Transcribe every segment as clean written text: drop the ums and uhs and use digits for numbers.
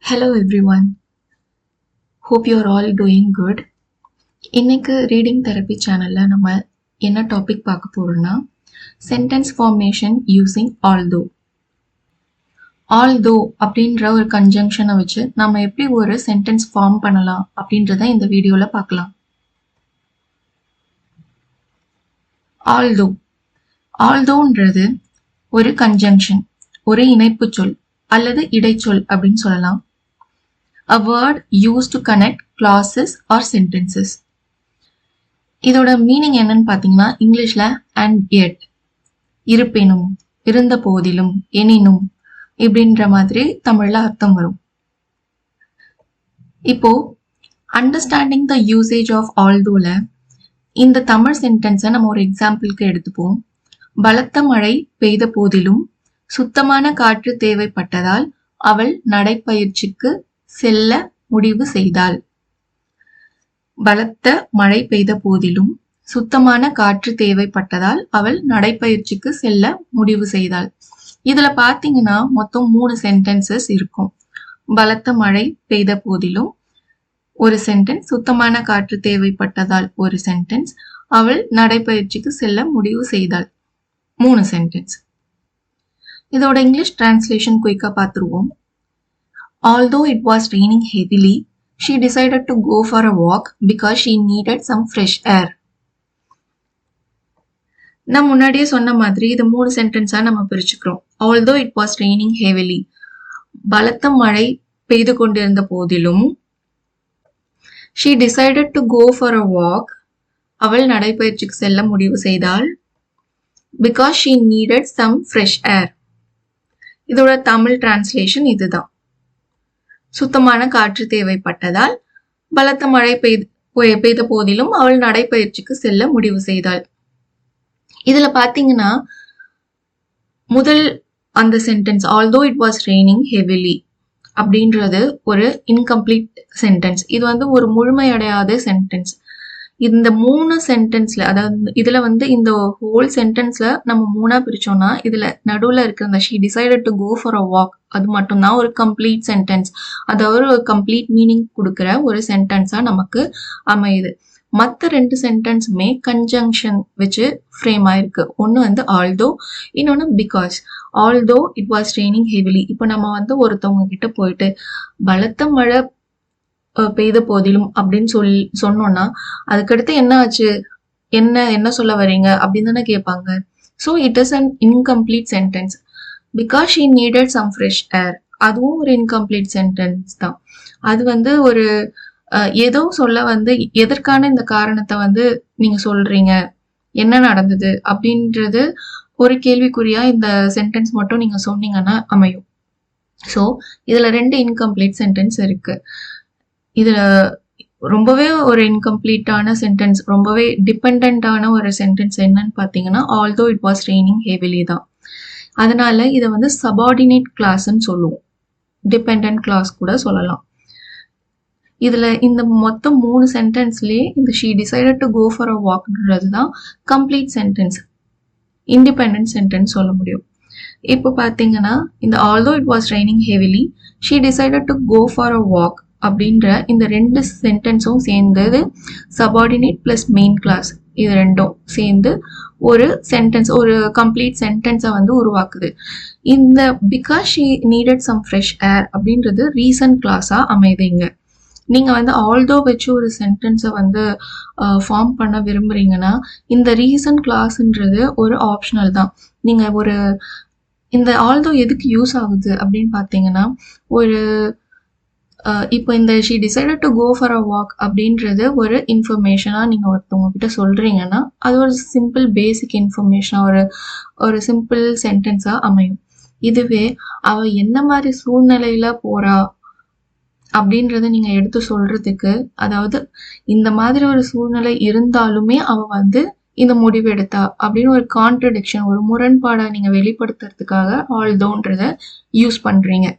Hello everyone. Hope you are all doing good. இன்னைக்கு reading therapy சேனல்ல நம்ம என்ன டாபிக் பார்க்க போறோம்னா sentence formation using although. Although அப்படின்ற ஒரு கன்ஜங்ஷனை வச்சு நம்ம எப்படி ஒரு சென்டென்ஸ் ஃபார்ம் பண்ணலாம் அப்படின்றத இந்த வீடியோல பார்க்கலாம். ஆல்தோ ஆல்தோன்றது ஒரு கன்ஜங்ஷன், ஒரு இணைப்பு சொல் அல்லது இடைச்சொல் அப்படின்னு சொல்லலாம். A word used to connect clauses or sentences. இதோட மீனிங் என்னன்னு பார்த்தீங்கன்னா இங்கிலீஷ்ல அண்ட் எட், இருப்பினும், இருந்த போதிலும், எனினும் இப்படின்ற மாதிரி தமிழ்ல அர்த்தம் வரும். இப்போ அண்டர்ஸ்டாண்டிங் த யூசேஜ் ஆஃப் ஆல்தோல இந்த தமிழ் சென்டென்ஸை நம்ம ஒரு எக்ஸாம்பிளுக்கு எடுத்துப்போம். பலத்த மழை பெய்த போதிலும் சுத்தமான காற்று தேவைப்பட்டதால் அவள் நடைப்பயிற்சிக்கு செல்ல முடிவு செய்தாள். பலத்த மழை பெய்த போதிலும் சுத்தமான காற்று தேவைப்பட்டதால் அவள் நடைப்பயிற்சிக்கு செல்ல முடிவு செய்தாள். இதுல பாத்தீங்கன்னா மொத்தம் 3 சென்டென்சஸ் இருக்கும். பலத்த மழை பெய்த போதிலும் ஒரு சென்டென்ஸ், சுத்தமான காற்று தேவைப்பட்டதால் ஒரு சென்டென்ஸ், அவள் நடைப்பயிற்சிக்கு செல்ல முடிவு செய்தாள் 3 சென்டென்ஸ். இதோட இங்கிலீஷ் டிரான்ஸ்லேஷன் குயிக்கா பார்த்துருவோம். Although it was raining heavily, she decided to go for a walk because she needed some fresh air. நான் முன்னாடியே சொன்ன மாதிரி இது 3 சென்டென்ஸா நம்ம பிரிச்சுக்கிறோம். Although it was raining heavily, பலத்த மழை பெய்து கொண்டிருந்த போதிலும், she decided to go for a walk, அவள் நடைப்பயிற்சிக்கு செல்ல முடிவு செய்தாள், because she needed some fresh air. இதோட தமிழ் டிரான்ஸ்லேஷன் இதுதான். சுத்தமான காற்று தேவைப்பட்டதால் பலத்த மழை பெய்த போதிலும் அவள் நடைப்பயிற்சிக்கு செல்ல முடிவு செய்தாள். இதுல பாத்தீங்கன்னா முதல் அந்த sentence although it was raining heavily அப்படின்றது ஒரு இன்கம்ப்ளீட் சென்டென்ஸ். இது ஒரு முழுமையடையாத சென்டென்ஸ். இந்த 3 சென்டென்ஸ்ல, அதாவது இதுல இந்த ஹோல் சென்டென்ஸ்ல நம்ம 3ஆ பிரிச்சோம்னா இதுல நடுவுல இருக்கிற அந்த she decided to go for a walk அது மட்டும்தான் ஒரு கம்ப்ளீட் சென்டென்ஸ், அதாவது ஒரு கம்ப்ளீட் மீனிங் கொடுக்குற ஒரு சென்டென்ஸா நமக்கு அமையுது. மற்ற 2 சென்டென்ஸுமே கன்ஜங்ஷன் வச்சு ஃப்ரேம் ஆயிருக்கு. ஒன்று although, இன்னொன்று because. although it was raining heavily. இப்போ நம்ம ஒருத்தவங்க கிட்ட போயிட்டு பலத்த மழை பெய்த போதிலும் அப்படின்னு சொன்னோம்னா அதுக்கடுத்து என்ன ஆச்சு, என்ன சொல்ல வரீங்க அப்படின்னு தானே கேட்பாங்க. So it is an incomplete sentence. Because she needed some fresh air, அதுவும் ஒரு இன்கம்ப்ளீட் சென்டென்ஸ் தான். அது ஒரு ஏதோ சொல்ல எதற்கான இந்த காரணத்தை நீங்க சொல்றீங்க, என்ன நடந்தது அப்படின்றது ஒரு கேள்விக்குறியா இந்த சென்டென்ஸ் மட்டும் நீங்க சொன்னீங்கன்னா அமையும். ஸோ இதுல 2 இன்கம்ப்ளீட் சென்டென்ஸ் இருக்கு. இதுல ரொம்பவே ஒரு இன்கம்ப்ளீட்டான சென்டென்ஸ், ரொம்பவே டிபெண்டான ஒரு சென்டென்ஸ் என்னன்னு பாத்தீங்கன்னா although it was raining heavily தான். அதனால இதை சபார்டினேட் கிளாஸ்ன்னு சொல்லுவோம், டிபெண்டன்ட் கிளாஸ் கூட சொல்லலாம். இதுல இந்த மொத்தம் 3 சென்டென்ஸ்லயே இந்த she decided to go for a walkன்றது தான் கம்ப்ளீட் சென்டென்ஸ், இண்டிபெண்டன்ட் சென்டென்ஸ் சொல்ல முடியும். இப்போ பாத்தீங்கன்னா இந்த although it was raining heavily, she decided to go for a walk அப்படின்ற இந்த 2 சென்டென்ஸும் சேர்ந்தது சபார்டினேட் பிளஸ் மெயின் கிளாஸ், இது ரெண்டும் சேர்ந்து ஒரு சென்டென்ஸ், ஒரு கம்ப்ளீட் சென்டென்ஸை உருவாக்குது. இந்த because she needed some fresh air அப்படின்றது ரீசன் கிளாஸா அமைதுங்க. நீங்க ஆல்தோ வச்சு ஒரு சென்டென்ஸை ஃபார்ம் பண்ண விரும்புறீங்கன்னா இந்த ரீசன் கிளாஸ்ன்றது ஒரு ஆப்ஷனல் தான். நீங்க இந்த ஆல்தோ எதுக்கு யூஸ் ஆகுது அப்படின்னு பார்த்தீங்கன்னா, இப்போ இந்த she decided to go for a walk அப்படின்றது ஒரு இன்ஃபர்மேஷனா நீங்க ஒருத்தவங்க கிட்ட சொல்றீங்கன்னா அது ஒரு சிம்பிள் பேசிக் இன்ஃபர்மேஷனா ஒரு சிம்பிள் சென்டென்ஸா அமையும். இதுவே அவ என்ன மாதிரி சூழ்நிலையில போறா அப்படின்றத நீங்க எடுத்து சொல்றதுக்கு, அதாவது இந்த மாதிரி ஒரு சூழ்நிலை இருந்தாலுமே அவ இந்த முடிவு எடுத்தா அப்படின்னு ஒரு கான்ட்ரடிக்ஷன், ஒரு முரண்பாடை நீங்க வெளிப்படுத்துறதுக்காக ஆல்தோன்றத யூஸ் பண்றீங்க.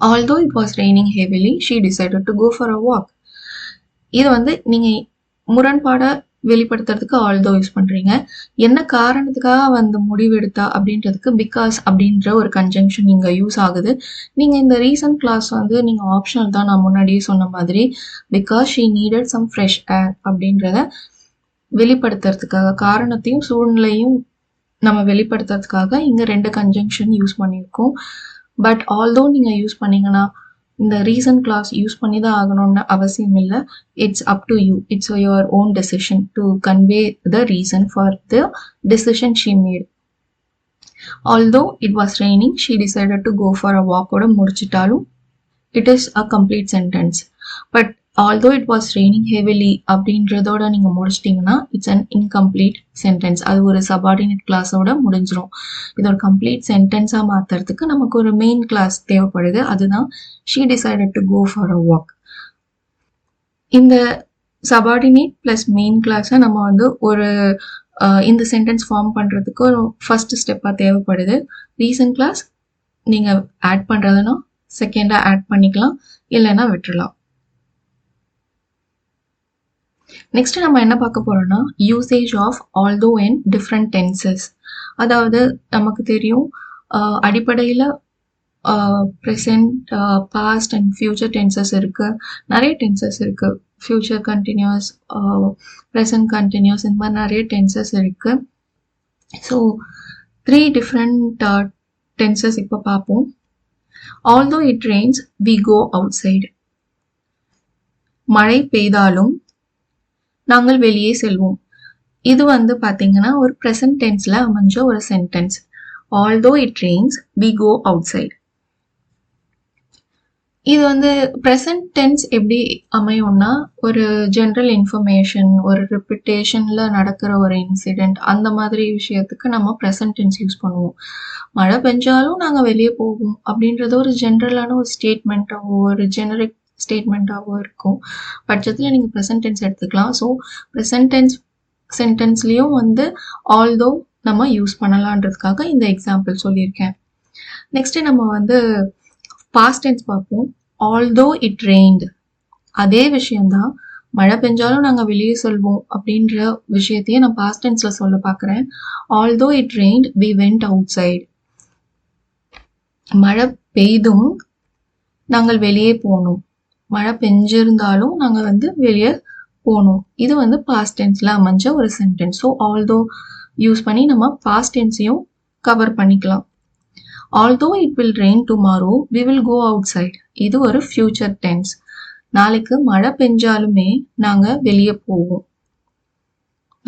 Although it was raining heavily, she decided to go for a walk. இது நீங்க முரண்பாடா வெளிப்படுத்துறதுக்கு ஆல்தோ யூஸ் பண்றீங்க. என்ன காரணத்துக்காக வந்து முடிவெடுத்தா அப்படின்றதுக்கு பிகாஸ் அப்படின்ற ஒரு கன்ஜங்ஷன் இங்க யூஸ் ஆகுது. நீங்க இந்த ரீசன்ட் கிளாஸ் வந்து நீங்க ஆப்ஷனல் தான், நான் முன்னாடியே சொன்ன மாதிரி. Because she needed some fresh air அப்படின்றத வெளிப்படுத்துறதுக்காக, காரணத்தையும் சூழ்நிலையும் நம்ம வெளிப்படுத்துறதுக்காக இங்க 2 கன்ஜங்ஷன் யூஸ் பண்ணியிருக்கோம். பட் ஆல்தோ நீங்க யூஸ் பண்ணீங்கன்னா இந்த ரீசன்ட் கிளாஸ் யூஸ் பண்ணி தான் ஆகணும்னு அவசியம் இல்லை. It's up to you. It's your own decision to convey the reason for the decision she made. Although it was raining she decided to go for a வாக்கோட முடிச்சிட்டாலும் it is a complete sentence. But although it was raining heavily அப்படின்றதோட நீங்கள் முடிச்சிட்டிங்கன்னா it's an incomplete sentence. அது ஒரு subordinate கிளாஸோட முடிஞ்சிடும். இது ஒரு கம்ப்ளீட் சென்டென்ஸாக மாற்றுறதுக்கு நமக்கு ஒரு மெயின் கிளாஸ் தேவைப்படுது. அதுதான் she decided to go for a walk. இந்த சபார்டினேட் ப்ளஸ் மெயின் கிளாஸை நம்ம வந்து ஒரு இந்த சென்டென்ஸ் ஃபார்ம் பண்ணுறதுக்கு ஒரு ஃபர்ஸ்ட் ஸ்டெப்பாக தேவைப்படுது. ரீசன்ட் கிளாஸ் நீங்கள் ஆட் பண்ணுறதுன்னா செகண்டாக ஆட் பண்ணிக்கலாம், இல்லைன்னா விட்டுடலாம். நெக்ஸ்ட் நம்ம என்ன பார்க்க போறோம்னா usage of although in different tenses. அதாவது நமக்கு தெரியும் அடிப்படையில் present, past and future tenses இருக்கு. நிறைய டென்சஸ் இருக்கு. ஃபியூச்சர் கண்டினியூஸ், ப்ரெசன்ட் கண்டினியூஸ், இந்த மாதிரி நிறைய டென்சஸ் இருக்கு. ஸோ 3 டிஃப்ரெண்ட் டென்சஸ் இப்போ பார்ப்போம். Although it rains we go outside. மழை பெய்தாலும் நாங்கள் வெளியே செல்வோம். இது வந்து பார்த்தீங்கன்னா ஒரு ப்ரெசன்ட் டென்ஸில் அமைஞ்ச ஒரு sentence. Although it rains we go outside. இது வந்து ப்ரெசன்ட் டென்ஸ் எப்படி அமையும்னா ஒரு ஜென்ரல் இன்ஃபர்மேஷன், ஒரு ரிப்பிட்டேஷனில் நடக்கிற ஒரு இன்சிடெண்ட், அந்த மாதிரி விஷயத்துக்கு நம்ம ப்ரெசன்ட் டென்ஸ் யூஸ் பண்ணுவோம். மழை பெஞ்சாலும் நாங்கள் வெளியே போவோம் அப்படின்றது ஒரு ஜென்ரலான ஒரு ஸ்டேட்மெண்ட்டாவோ ஒரு ஜெனரிக் ஸ்டேட்மெண்ட்டாவோ இருக்கும் பட்சத்தில் நீங்கள் ப்ரெசன்ட் டென்ஸ் எடுத்துக்கலாம். ஸோ ப்ரெசன்ட் டென்ஸ் சென்டென்ஸ்லேயும் வந்து ஆல்தோ நம்ம யூஸ் பண்ணலான்றதுக்காக இந்த எக்ஸாம்பிள் சொல்லியிருக்கேன். நெக்ஸ்ட்டு நம்ம வந்து பாஸ்ட் டென்ஸ் பார்ப்போம். ஆல்தோ இட் ரெயின்ட், அதே விஷயம்தான், மழை பெஞ்சாலும் நாங்கள் வெளியே செல்வோம் அப்படின்ற விஷயத்தையே நான் பாஸ்ட் டென்ஸில் சொல்ல பார்க்குறேன். Although it rained we went outside. மழை பெய்தும் நாங்கள் வெளியே போனோம். மழை பெஞ்சிருந்தாலும் நாங்கள் வந்து வெளியே போனோம். இது வந்து பாஸ்ட் டென்ஸில் அமைஞ்ச ஒரு சென்டென்ஸ். ஸோ ஆல்தோ யூஸ் பண்ணி நம்ம பாஸ்ட் டென்ஸையும் கவர் பண்ணிக்கலாம். Although it will rain tomorrow we will go outside. இது ஒரு ஃபியூச்சர் டென்ஸ். நாளைக்கு மழை பெஞ்சாலுமே நாங்கள் வெளியே போவோம்.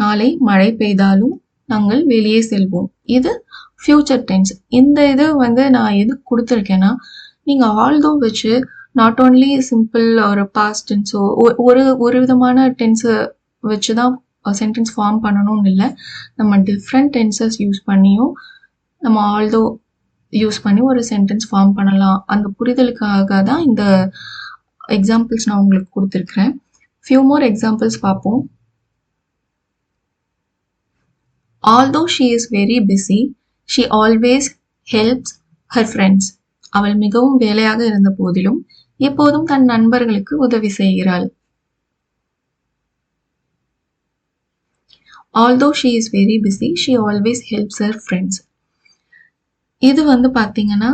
நாளை மழை பெய்தாலும் நாங்கள் வெளியே செல்வோம். இது ஃபியூச்சர் டென்ஸ். இந்த இது வந்து நான் எது கொடுத்துருக்கேன்னா நீங்கள் ஆல்தோ வச்சு நாட் ஓன்லி சிம்பிள் ஒரு பாஸ்ட் டென்ஸோ ஒரு விதமான டென்ஸை வச்சு தான் சென்டென்ஸ் ஃபார்ம் பண்ணணும்னு இல்லை. நம்ம டிஃப்ரெண்ட் டென்சஸ் யூஸ் பண்ணியும் நம்ம ஆல்தோ யூஸ் பண்ணி ஒரு சென்டென்ஸ் ஃபார்ம் பண்ணலாம். அந்த புரிதலுக்காக தான் இந்த எக்ஸாம்பிள்ஸ் நான் உங்களுக்கு கொடுத்துருக்குறேன். ஃபியூ மோர் எக்ஸாம்பிள்ஸ் பார்ப்போம். Although she is very busy she always helps her friends. அவள் மிகவும் வேலையாக இருந்த போதிலும் எப்போதும் தன் நண்பர்களுக்கு உதவி செய்கிறாள். Although she is very busy, she always helps her friends. இது வந்து பார்த்தீங்கன்னா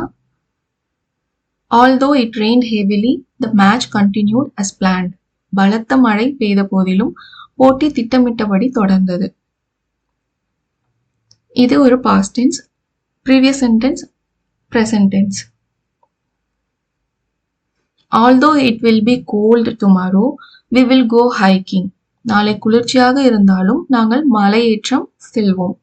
although it rained heavily, the match continued as planned. பலத்த மழை பெய்த போதிலும் போட்டி திட்டமிட்டபடி தொடர்ந்தது. இது ஒரு past tense, previous sentence, present tense. Although it will be cold tomorrow, we will go hiking. நாளை குளிர்ச்சியாக இருந்தாலும் நாங்கள் மலையேற்றம் செல்வோம்.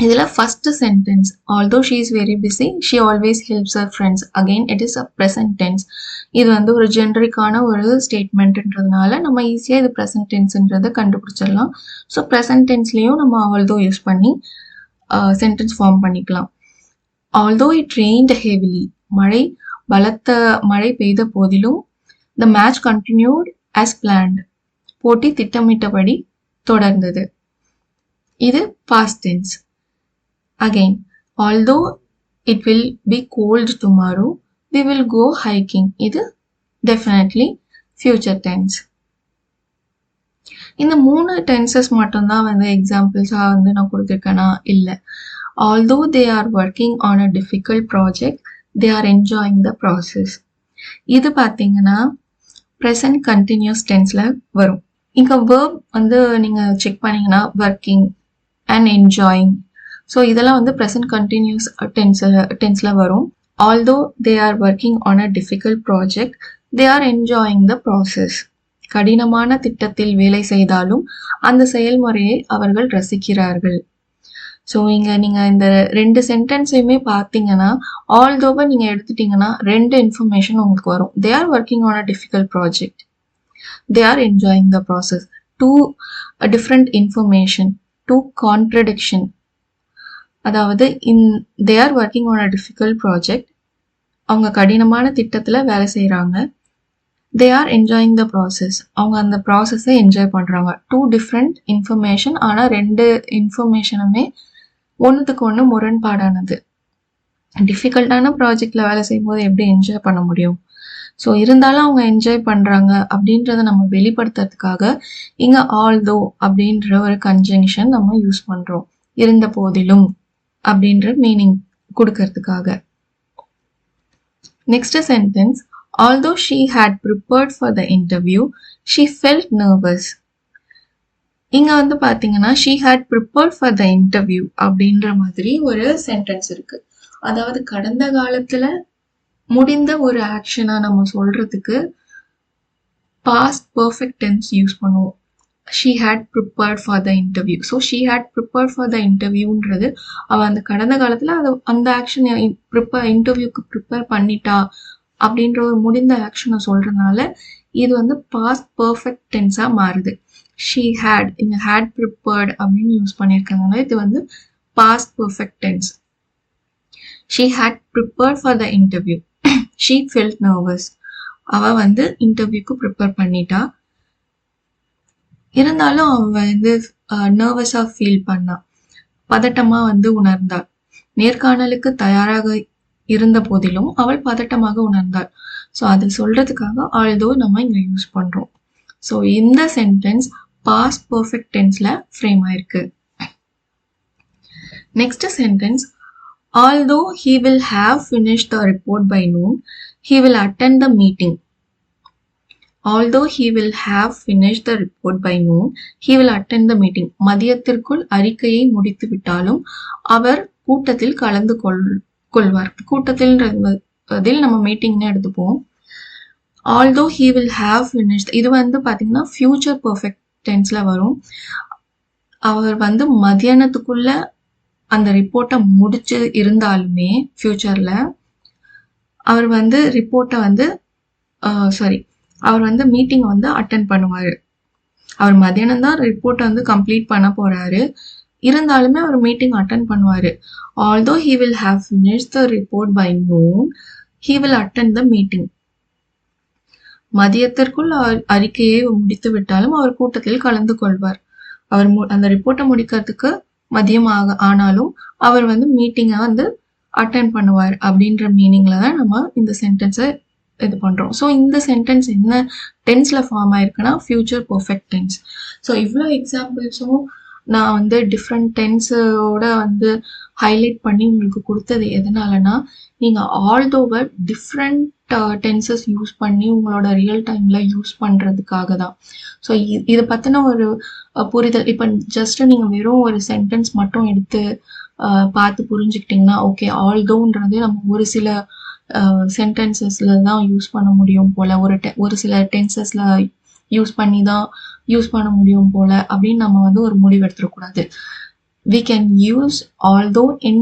இதில் first sentence although she is very busy, she always helps her friends. Again, it is a present tense. இது வந்து ஒரு ஜெனரிக்கான ஒரு ஸ்டேட்மெண்ட்ன்றதுனால நம்ம ஈஸியாக இது ப்ரெசன்ட் டென்ஸ்ன்றதை கண்டுபிடிச்சிடலாம். ஸோ ப்ரெசன்ட் டென்ஸ்லேயும் நம்ம although யூஸ் பண்ணி சென்டென்ஸ் ஃபார்ம் பண்ணிக்கலாம். although it rained heavily, பலத்த மழை பெய்த போதிலும் the match continued as planned. போட்டி திட்டமிட்டபடி தொடர்ந்தது. இது past tense. Again, although it will be cold tomorrow, we will go hiking. இது definitely future tense. இந்த 3 டென்சஸ் மட்டும்தான் வந்து எக்ஸாம்பிள்ஸா வந்து நான் கொடுத்துருக்கேனா? இல்ல. Although they are working on a difficult project, they are enjoying the process. இது பார்த்தீங்கன்னா present continuous tenseல வரும். இங்க verb வந்து நீங்க செக் பண்ணீங்கன்னா working and enjoying. ஸோ இதெல்லாம் வந்து present continuous tenseல வரும். Although they are working on a difficult project, they are enjoying the process. கடினமான திட்டத்தில் வேலை செய்தாலும் அந்த செயல்முறையை அவர்கள் ரசிக்கிறார்கள். ஸோ இங்க நீங்க இந்த 2 சென்டென்ஸையுமே பார்த்தீங்கன்னா ஆல்தோவை நீங்க எடுத்துட்டீங்கன்னா 2 இன்ஃபர்மேஷன் உங்களுக்கு வரும். They are working on a difficult project, they are enjoying the process. 2 different information, 2 contradiction. அதாவது they are working on a difficult project, அவங்க கடினமான திட்டத்தில் வேலை செய்கிறாங்க. They are enjoying the process, அவங்க அந்த ப்ராசஸை என்ஜாய் பண்ணுறாங்க. 2 டிஃப்ரெண்ட் இன்ஃபர்மேஷன், ஆனால் 2 இன்ஃபர்மேஷனுமே ஒன்றுத்துக்கு ஒன்று முரண்பாடானது. டிஃபிகல்ட்டான ப்ராஜெக்டில் வேலை செய்யும்போது எப்படி என்ஜாய் பண்ண முடியும்? ஸோ இருந்தாலும் அவங்க என்ஜாய் பண்ணுறாங்க அப்படின்றத நம்ம வெளிப்படுத்துறதுக்காக இங்கே ஆல்தோ அப்படின்ற ஒரு கன்ஜங்ஷன் நம்ம யூஸ் பண்ணுறோம். இருந்த போதிலும் அப்படின்ற மீனிங் கொடுக்கறதுக்காக. Next sentence, although she had prepared for the interview, she felt nervous. இங்க வந்து பாத்தீங்கன்னா she had prepared for the interview அப்படின்ற மாதிரி ஒரு சென்டென்ஸ் இருக்கு. அதாவது கடந்த காலத்துல முடிந்த ஒரு ஆக்ஷனா நம்ம சொல்றதுக்கு past perfect tense யூஸ் பண்ணுவோம். she had prepared for the interview. so she had prepared for the interviewன்றது அவ அந்த கடந்த காலத்துல அந்த ஆக்ஷன் இன்டர்வியூக்கு ப்ரிப்பேர் பண்ணிட்டா அப்படின்ற ஒரு முடிந்த ஆக்ஷனை சொல்றதுனால இது வந்து பாஸ்ட் பர்ஃபெக்ட் டென்ஸா மாறுது. she had, இங்க had prepared அப்படின்னு யூஸ் பண்ணியிருக்காங்க. இது வந்து past perfect tense. she had prepared for the interview. she felt nervous. அவ வந்து இன்டர்வியூக்கு ப்ரிப்பேர் பண்ணிட்டா, இருந்தாலும் அவ வந்து நர்வஸா ஃபீல் பண்ணா, பதட்டமா வந்து உணர்ந்தாள். நேர்காணலுக்கு தயாராக இருந்த போதிலும் அவள் பதட்டமாக உணர்ந்தாள். ஸோ அதை சொல்றதுக்காக ஆல்தோ நம்ம இங்க யூஸ் பண்றோம். ஸோ இந்த சென்டென்ஸ் பாஸ்ட் பர்ஃபெக்ட் டென்ஸ்ல ஃப்ரேம் ஆயிருக்கு. Next sentence, although he will have finished the report by noon, he will attend the meeting. although he will have finished the report by noon, he will attend the meeting. மதியத்திற்குள் அறிக்கையை முடித்து விட்டாலும் அவர் கூட்டத்தில் கலந்து கொள்வார். கூட்டத்தில் நம்ம மீட்டிங்னு எடுத்துப்போம். although he will have finished, இது வந்து பாத்தீங்கன்னா ஃபியூச்சர் பர்ஃபெக்ட் டென்ஸ்ல வரும். அவர் வந்து மதியானத்துக்குள்ள அந்த ரிப்போர்ட்டை முடிச்சு இருந்தாலுமே ஃபியூச்சர்ல அவர் வந்து ரிப்போர்ட்டை வந்து அவர் வந்து மீட்டிங் வந்து அட்டென்ட் பண்ணுவாரு. அவர் மதியானம் தான் ரிப்போர்ட்டை வந்து கம்ப்ளீட் பண்ண போறாரு, இருந்தாலுமே அவர் மீட்டிங் அட்டென்ட் பண்ணுவாரு. although he will have finished the report by noon, he will attend the meeting. மதியத்திற்குள் அறிக்கையை முடித்து விட்டாலும் அவர் கூட்டத்தில் கலந்து கொள்வார். அவர் அந்த ரிப்போர்ட்டை முடிக்கிறதுக்கு மதியம் ஆனாலும் அவர் வந்து மீட்டிங்கை வந்து அட்டென்ட் பண்ணுவார் அப்படின்ற மீனிங்ல தான் நம்ம இந்த சென்டென்ஸை இது பண்றோம். ஸோ இந்த சென்டென்ஸ் என்ன டென்ஸ்ல ஃபார்ம் ஆயிருக்குன்னா ஃபியூச்சர் பர்ஃபெக்ட் டென்ஸ். ஸோ இவ்வளோ எக்ஸாம்பிள்ஸும் நான் வந்து டிஃப்ரெண்ட் டென்ஸோட வந்து ஹைலைட் பண்ணி உங்களுக்கு கொடுத்தது எதனாலனா, நீங்கள் ஆல்தோவை டிஃப்ரெண்ட் டென்சஸ் யூஸ் பண்ணி உங்களோட ரியல் டைம்ல யூஸ் பண்றதுக்காக தான். ஸோ இதை பத்தின ஒரு புரிதல், இப்போ ஜஸ்ட் நீங்க வெறும் ஒரு சென்டென்ஸ் மட்டும் எடுத்து பார்த்து புரிஞ்சுக்கிட்டீங்கன்னா ஓகே, ஆல்தோன்றது நம்ம ஒரு சில சென்டென்சஸ்ல தான் யூஸ் பண்ண முடியும் போல, ஒரு சில டென்சஸ்ல யூஸ் பண்ண முடியும் போல அப்படின்னு நம்ம வந்து ஒரு முடிவு எடுத்துடக்கூடாது. we can use although in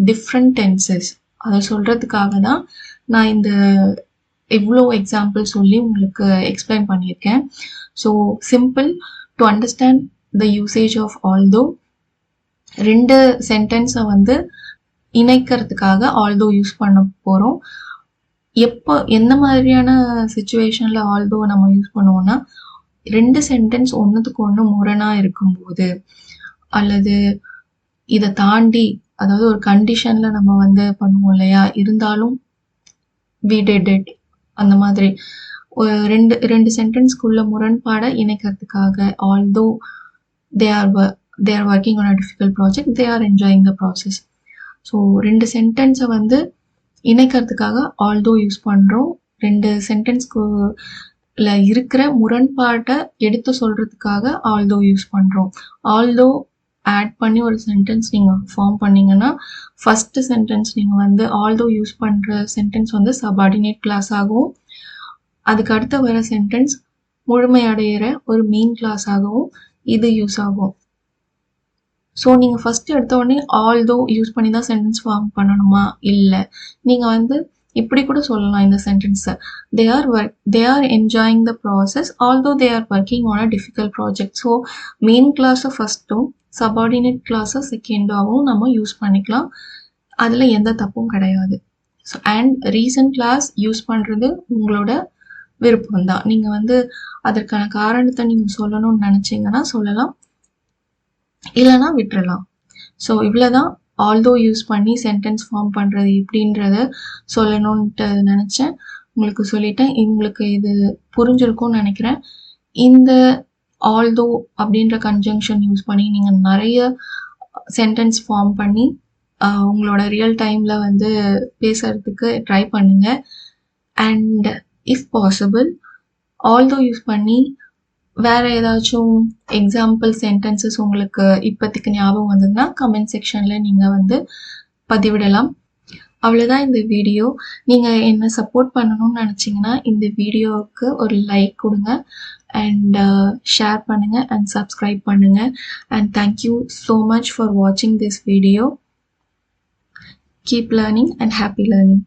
different tenses. அதை சொல்றதுக்காக தான் நான் இந்த இவ்வளோ எக்ஸாம்பிள் சொல்லி உங்களுக்கு எக்ஸ்பிளைன் பண்ணியிருக்கேன். So simple to understand the usage of although. 2 சென்டென்ஸை வந்து இணைக்கிறதுக்காக although யூஸ் பண்ண போகிறோம். எந்த மாதிரியான சுச்சுவேஷன்ல although நம்ம யூஸ் பண்ணுவோம்னா, 2 சென்டென்ஸ் ஒன்றுத்துக்கு ஒன்று முரணா இருக்கும்போது, அல்லது இதை தாண்டி, அதாவது ஒரு கண்டிஷன்ல நம்ம வந்து பண்ணுவோம் இல்லையா, இருந்தாலும் we did it அந்த மாதிரி ரெண்டு சென்டென்ஸ்க்குள்ள முரண்பாடை இணைக்கிறதுக்காக although they are they are working on a difficult project, they are enjoying the process. So ரெண்டு சென்டென்ஸை வந்து இணைக்கிறதுக்காக although யூஸ் பண்ணுறோம். ரெண்டு சென்டென்ஸ்க்குள்ள இருக்கிற முரண்பாட்டை எடுத்து சொல்கிறதுக்காக although யூஸ் பண்ணுறோம். although ஆட் பண்ணி ஒரு சென்டென்ஸ் நீங்கள் ஃபார்ம் பண்ணிங்கன்னா ஃபஸ்ட்டு சென்டென்ஸ் நீங்கள் வந்து although யூஸ் பண்ணுற சென்டென்ஸ் வந்து சபார்டினேட் கிளாஸ் ஆகவும், அதுக்கு அடுத்து வர சென்டென்ஸ் முழுமையடைகிற ஒரு மெயின் கிளாஸ் ஆகவும் இது யூஸ் ஆகும். ஸோ நீங்கள் ஃபஸ்ட்டு எடுத்த உடனே although யூஸ் பண்ணி தான் சென்டென்ஸ் ஃபார்ம் பண்ணணுமா? இல்லை. நீங்கள் வந்து இப்படி கூட சொல்லலாம் இந்த சென்டென்ஸை. they are enjoying the process although they are working on a difficult project. So main கிளாஸை ஃபஸ்ட்டும் சபார்டினேட் கிளாஸை செகண்டாகவும் நம்ம யூஸ் பண்ணிக்கலாம். அதில் எந்த தப்பும் கிடையாது. ஸோ அண்ட் ரீசன்ட் கிளாஸ் யூஸ் பண்ணுறது உங்களோட விருப்பம்தான். நீங்கள் வந்து அதற்கான காரணத்தை நீங்கள் சொல்லணும்னு நினச்சிங்கன்னா சொல்லலாம், இல்லைனா விட்டுறலாம். ஸோ இவ்வளோதான் although யூஸ் பண்ணி சென்டென்ஸ் ஃபார்ம் பண்ணுறது எப்படின்றத சொல்லணுன்ட்டு நினச்சேன். உங்களுக்கு சொல்லிட்டேன். உங்களுக்கு இது புரிஞ்சிருக்கும்னு நினைக்கிறேன். இந்த although அப்படின்ற கன்ஜங்ஷன் யூஸ் பண்ணி நீங்கள் நிறைய சென்டென்ஸ் ஃபார்ம் பண்ணி உங்களோட ரியல் டைமில் வந்து பேசுகிறதுக்கு ட்ரை பண்ணுங்கள். And if possible although use பண்ணி வேறு ஏதாச்சும் எக்ஸாம்பிள் சென்டென்சஸ் உங்களுக்கு இப்போதைக்கு ஞாபகம் வந்ததுன்னா கமெண்ட் செக்ஷனில் நீங்கள் வந்து பதிவிடலாம். அவ்வளோதான் இந்த வீடியோ. நீங்கள் என்ன சப்போர்ட் பண்ணணும்னு நினச்சிங்கன்னா இந்த வீடியோவுக்கு ஒரு லைக் கொடுங்க அண்ட் ஷேர் பண்ணுங்கள் அண்ட் சப்ஸ்கிரைப் பண்ணுங்கள். And thank you so much for வாட்சிங் this video. Keep learning and happy learning.